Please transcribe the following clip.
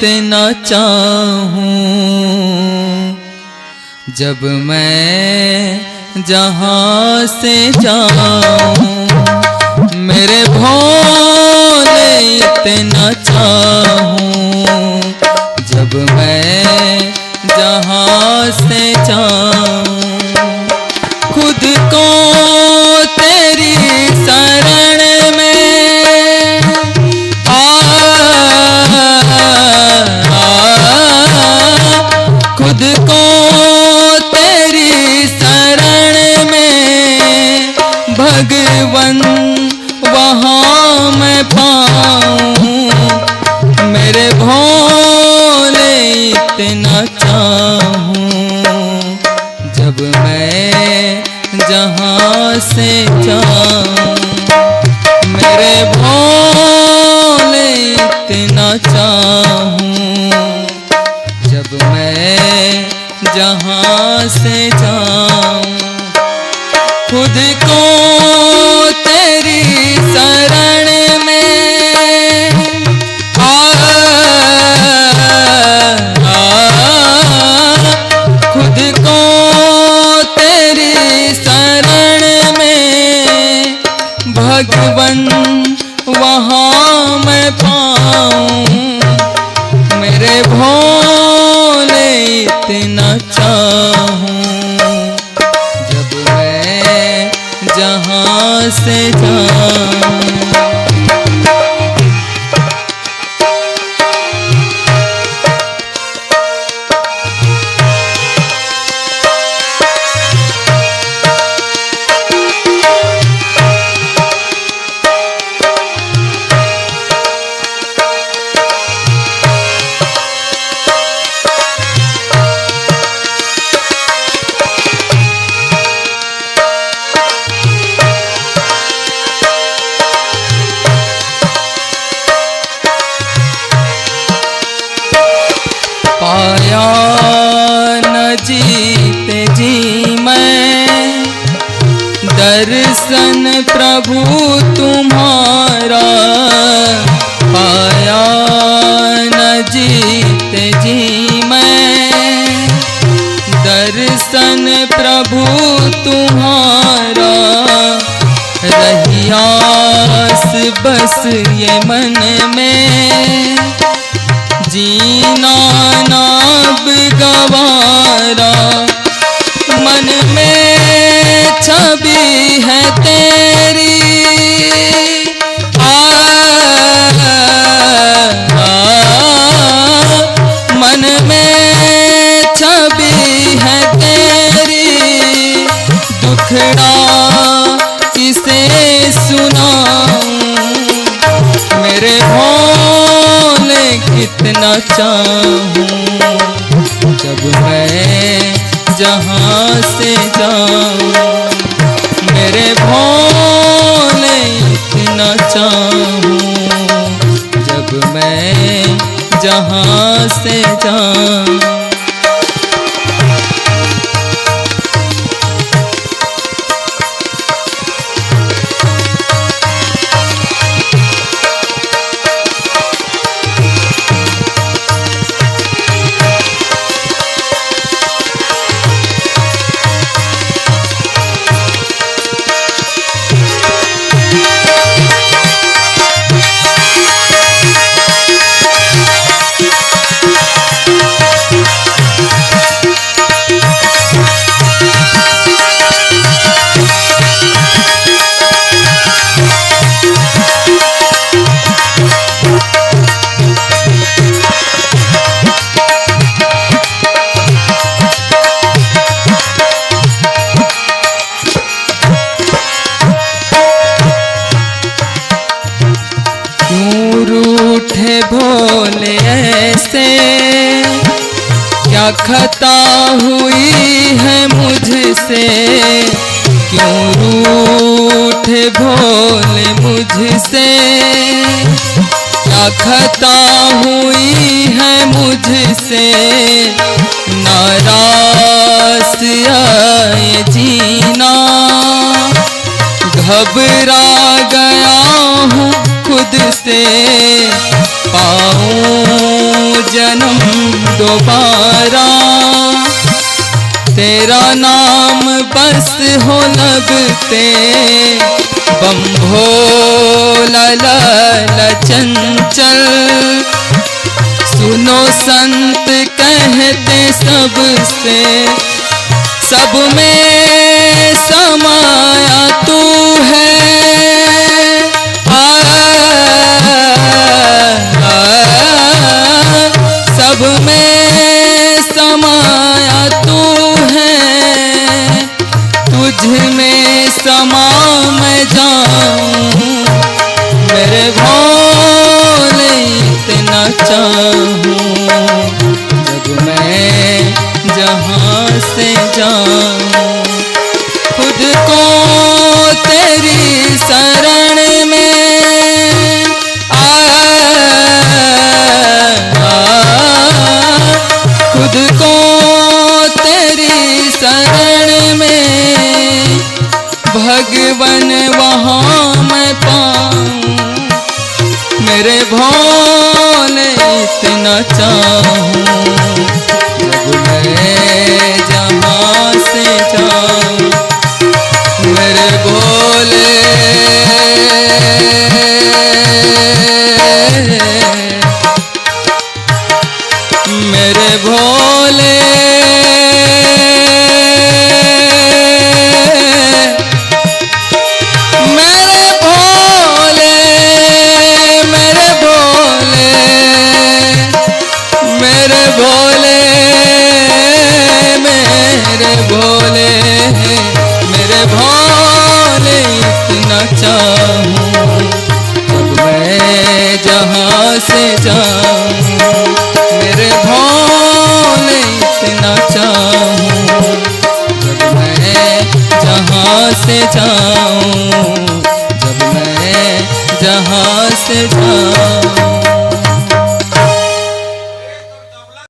इतना चाहूं, जब मैं जहां से जाऊं। मेरे भोले इतना चाहूं, जब मैं जहां से जाऊं। खुद को तेरी शरण में खुद को तेरी शरण में भगवन वहाँ मैं पाऊं। मेरे भोले इतना चाहूं, जब मैं जहां से जाऊं। मेरे भोले इतना चाहूं, जब मैं जहां से जाऊं। खुद को तेरी शरण में खुद को तेरी शरण में भगवन वहाँ मैं पाऊं। मेरे भोले इतना चाहूं, जब मैं जहां से जाऊं। पाया न जीते जी मैं दर्शन प्रभु तुम्हारा। पाया न जीते जी मैं दर्शन प्रभु तुम्हारा। रहियास बस ये मन में जीना नाब गवारा। मन में छवि है तेरी मन में छवि है तेरी। दुखड़ा किसे सुनाऊं, मेरे भोले कितना चाहूं, जब मैं जहां से जाऊं। मेरे भोले इतना चाहूं, जब मैं जहां से जाऊं। भोले ऐसे क्या खता हुई है मुझसे। क्यों रूठे भोले मुझसे, क्या खता हुई है मुझसे। नाराज आए जीना, घबरा गया हूँ खुद से। पाऊं जन्म दोबारा, तेरा नाम बस हो लब पे, बम भोला लाला चंचल। सुनो संत कहते सबसे, सब में समाया तू है। सब में समाया तू है, तुझ में समा मैं जाऊं। मेरे भोले इतना चाहूं, जब मैं जहां से जाऊं। खुद को तेरी शरण में खुद को तेरी शरण में, भगवन वहाँ मैं पाऊं। मेरे भोले इतना चाहूं, जब मैं जहाँ से जाऊं। मेरे भोले मेरे भोले मेरे भोले मेरे भोले मेरे भोले मेरे भोले मेरे भोले इतना चाहूं, जब मैं जहाँ से जाऊं। मेरे भोले इतना चाहूं, जब मैं जहाँ से जाऊं, जब मैं जहाँ से जाऊं।